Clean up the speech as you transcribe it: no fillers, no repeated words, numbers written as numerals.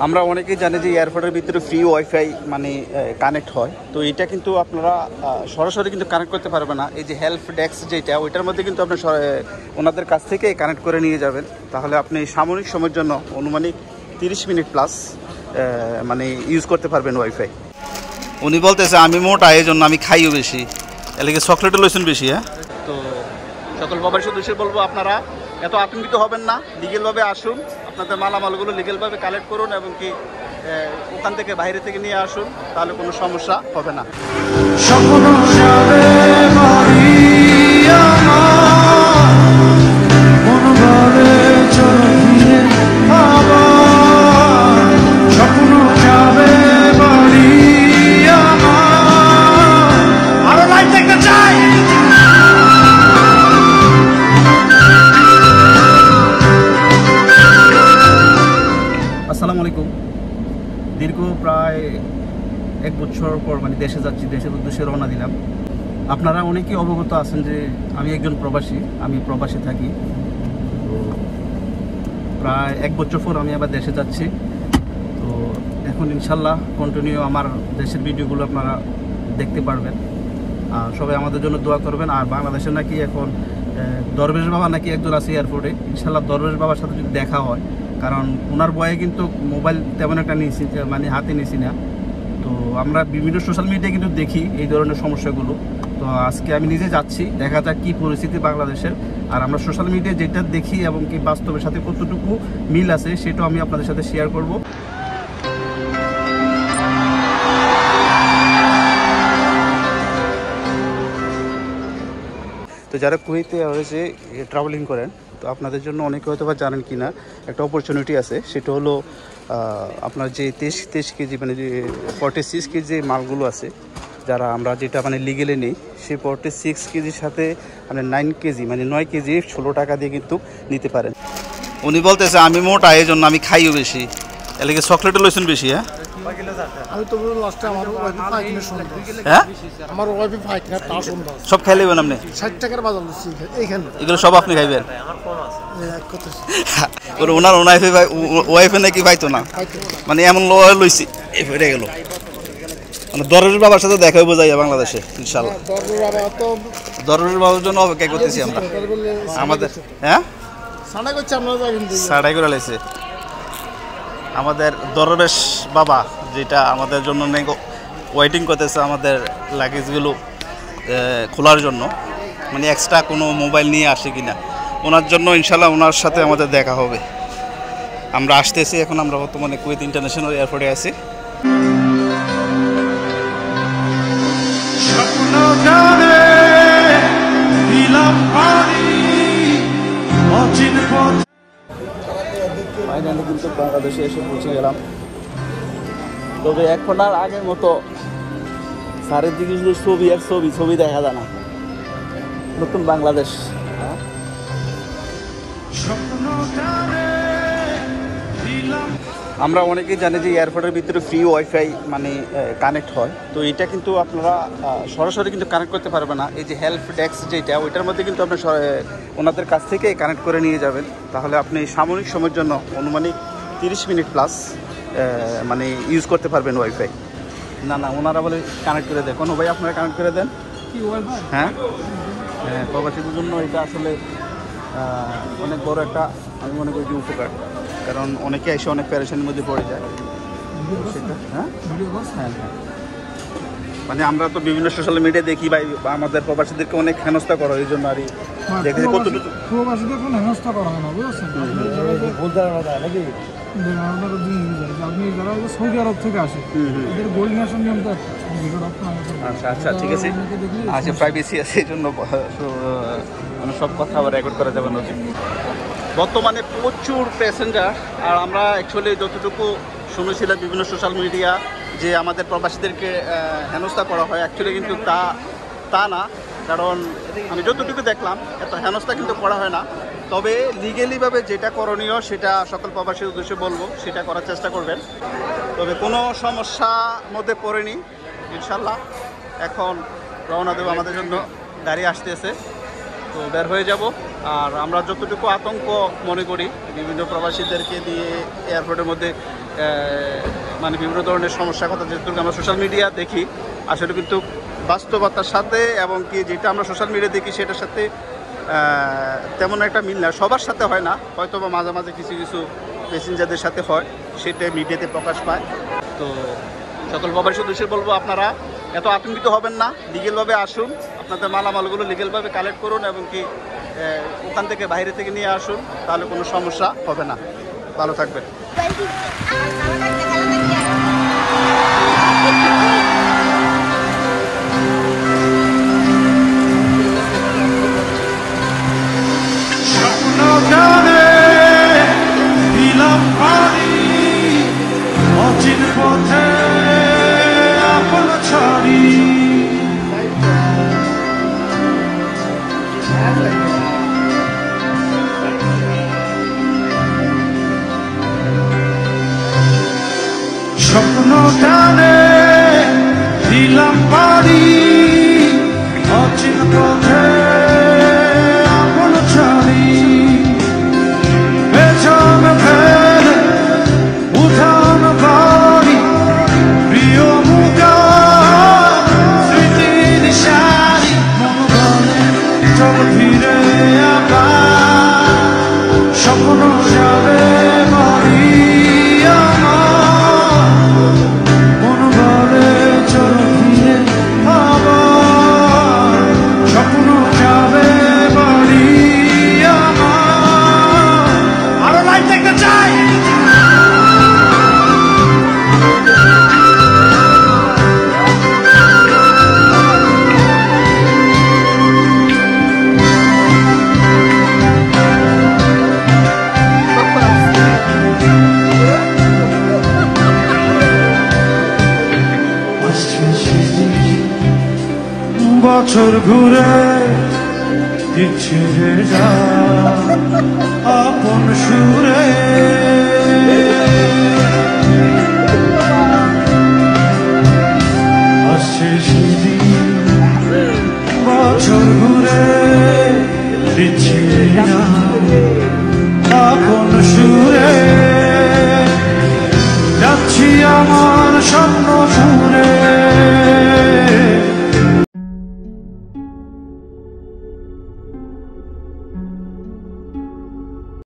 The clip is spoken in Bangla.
আমরা অনেকেই জানি যে এয়ারপোর্টের ভিতরে ফ্রি ওয়াইফাই মানে কানেক্ট হয়, তো এটা কিন্তু আপনারা সরাসরি কিন্তু কানেক্ট করতে পারবেন না। এই যে হেল্প ডেস্ক যেটা, ওইটার মধ্যে কিন্তু আপনি ওনাদের কাছ থেকে কানেক্ট করে নিয়ে যাবেন, তাহলে আপনি সাময়িক সময়ের জন্য অনুমানিক 30 মিনিট প্লাস মানে ইউজ করতে পারবেন ওয়াইফাই। উনি বলতেছে আমি মোটা, এই জন্য আমি খাইও বেশি, এলাকে চকলেটও লইছেন বেশি। হ্যাঁ, তো সকল বাবার সদস্য বলবো আপনারা এত আতঙ্কিত হবেন না, লিগেলভাবে আসুন, আপনাদের মালামালগুলো লিগেলভাবে কালেক্ট করুন এবং কি ওখান থেকে বাইরে থেকে নিয়ে আসুন, তাহলে কোনো সমস্যা হবে না। আসসালামু আলাইকুম। দীর্ঘ প্রায় 1 বছর পর মানে দেশে যাচ্ছি, দেশের উদ্দেশ্যে রওনা দিলাম। আপনারা অনেকেই অবগত আছেন যে আমি একজন প্রবাসী, আমি প্রবাসী থাকি। তো প্রায় 1 বছর পর আমি আবার দেশে যাচ্ছি। তো এখন ইনশাল্লাহ কন্টিনিউ আমার দেশের ভিডিওগুলো আপনারা দেখতে পারবেন। আর সবাই আমাদের জন্য দোয়া করবেন। আর বাংলাদেশে নাকি এখন দরবেশ বাবা নাকি একজন আছে এয়ারপোর্টে, ইনশাল্লাহ দরবেশ বাবার সাথে যদি দেখা হয়, কারণ ওনার বয়ে কিন্তু মোবাইল তেমন একটা নিয়েছি মানে হাতে নিয়েছি না। তো আমরা বিভিন্ন সোশ্যাল মিডিয়ায় কিন্তু দেখি এই ধরনের সমস্যাগুলো। তো আজকে আমি নিজে যাচ্ছি, দেখা যাক কী পরিস্থিতি বাংলাদেশের। আর আমরা সোশ্যাল মিডিয়ায় যেটা দেখি এবং কি বাস্তবের সাথে কতটুকু মিল আছে সেটাও আমি আপনাদের সাথে শেয়ার করব। তো যারা কুয়েতে হয়েছে ট্রাভেলিং করেন, তো আপনাদের জন্য অনেকে হয়তো বা জানেন কি না, একটা অপরচুনিটি আছে। সেটা হলো আপনার যে 23 কেজি মানে যে 46 কেজি যে মালগুলো আছে, যারা আমরা যেটা মানে লিগেলে নেই, সেই 46 কেজির সাথে মানে 9 কেজি মানে 9 কেজি 16 টাকা দিয়ে কিন্তু নিতে পারেন। উনি বলতেছে আমি মোটা, এই জন্য আমি খাইও বেশি, এলাকে চকলেটও লইছেন বেশি। হ্যাঁ, আমি তো লাস্টে আমার ওয়াইফাই পাইকিনা শুনলাম। হ্যাঁ, আমার ওয়াইফাই পাইকিনা তা শুনলাম। সব খাই নেবেন আপনি? 60 টাকার বাজার লইছি এইখানে। এগুলো সব আপনি খাইবেন? আমার ফোন আছে কত ওনার ওয়াইফাই নাকি পাইতো না, মানে এমন লইছি এই ফেরে গেল। মানে দরবেশ বাবার সাথে দেখা হইব যাই বাংলাদেশে ইনশাল্লাহ। দরবেশ বাবার জন্য অপেক্ষা করতেছি আমরা আমাদের। হ্যাঁ, সাড়াই করে লাইছে আমাদের দরবেশ বাবা, যেটা আমাদের জন্য ওয়েটিং করতেছে আমাদের লাগেজগুলো খোলার জন্য, মানে এক্সট্রা কোনো মোবাইল নিয়ে আসে কিনা ওনার জন্য। ইনশাল্লাহ ওনার সাথে আমাদের দেখা হবে। আমরা আসতেছি এখন, আমরা বর্তমানে কুয়েত ইন্টারন্যাশনাল এয়ারপোর্টে আছি। ফাইনালি কিন্তু বাংলাদেশে এসে পৌঁছে গেলাম। তবে এখন আর আগের মতো চারিদিকে শুধু ছবি আর ছবি দেখা যায় না। নতুন বাংলাদেশ। আমরা অনেকেই জানি যে এয়ারপোর্টের ভিতরে ফ্রি ওয়াইফাই মানে কানেক্ট হয়, তো এটা কিন্তু আপনারা সরাসরি কিন্তু কানেক্ট করতে পারবেন না। এই যে হেল্প ডেস্ক যেটা, ওইটার মধ্যে কিন্তু আপনি ওনাদের কাছ থেকে কানেক্ট করে নিয়ে যাবেন, তাহলে আপনি সাময়িক সময়ের জন্য অনুমানিক 30 মিনিট প্লাস মানে ইউজ করতে পারবেন ওয়াইফাই। না ওনারা বলে কানেক্ট করে দেন। কোনো ভাই আপনারা কানেক্ট করে দেন? হ্যাঁ হ্যাঁ, প্রবাসীদের জন্য এটা আসলে অনেক বড় একটা, আমি মনে করি যে উপকার, কারণ অনেকে এসে অনেক প্যারেশানির মধ্যে পড়ে যায় সেটা। হ্যাঁ হ্যাঁ হ্যাঁ, মানে আমরা তো বিভিন্ন সোশ্যাল মিডিয়া দেখি ভাই, আমাদের প্রবাসীদেরকে অনেক হেনস্থা করা, এই জন্য আর দেখেছি কতটুকু প্রবাসীদের কোনো হেনস্থা করা হয় না, বুঝছেন? আপনি যারা সৌদি আরব থেকে আসে, এদের গোল্ড নেশন নিয়ম তো আচ্ছা আচ্ছা ঠিক আছে, আচ্ছা প্রাইভেসি আছে, এই জন্য মানে সব কথা আবার রেকর্ড করা যাবে না। বর্তমানে প্রচুর প্যাসেঞ্জার, আর আমরা অ্যাকচুয়ালি যতটুকু শুনেছিলাম বিভিন্ন সোশ্যাল মিডিয়া যে আমাদের প্রবাসীদেরকে হেনস্থা করা হয়, অ্যাকচুয়ালি কিন্তু তা না। কারণ আমি যতটুকু দেখলাম এত হেনস্থা কিন্তু করা হয় না। তবে লিগেলিভাবে যেটা করণীয় সেটা সকল প্রবাসীর উদ্দেশ্যে বলবো, সেটা করার চেষ্টা করবেন। তবে কোনো সমস্যার মধ্যে পড়েনি ইনশাল্লাহ। এখন রওনা দেব, আমাদের জন্য গাড়ি আসতেছে, তো বের হয়ে যাব। আর আমরা যতটুকু আতঙ্ক মনে করি বিভিন্ন প্রবাসীদেরকে দিয়ে এয়ারপোর্টের মধ্যে মানে বিভিন্ন ধরনের সমস্যার কথা যেহেতু আমরা সোশ্যাল মিডিয়া দেখি, আসলে কিন্তু বাস্তবতার সাথে এবং কি যেটা আমরা সোশ্যাল মিডিয়া দেখি সেটার সাথে তেমন একটা মিল না, সবার সাথে হয় না, হয়তো বা মাঝে মাঝে কিছু কিছু প্যাসেঞ্জারদের সাথে হয়, সেটা মিডিয়াতে প্রকাশ পায়। তো সকল প্রবাসী সদস্য বলবো আপনারা এত আতঙ্কিত হবেন না, লিগেলভাবে আসুন, আপনাদের মালামালগুলো লিগেলভাবে কালেক্ট করুন এবং কি ওখান থেকে বাইরে থেকে নিয়ে আসুন, তাহলে কোনো সমস্যা হবে না। ভালো থাকবেন। স্বপ্ন টানে দিলাম পারি অচিন পথে আপন ছাড়ি, পেছন ফেলে উঠান বাড়ি প্রিয় মুখা স্মৃতির সারি, মন বলে চল ফিরে আবার স্বপ্ন যাবে বাড়ি বছর ঘুরে দিচ্ছে যা আপন সুরে, আসছে সেদিন বছর ঘুরে দিচ্ছে যা আপন সুরে, যাচ্ছি আমার স্বপ্ন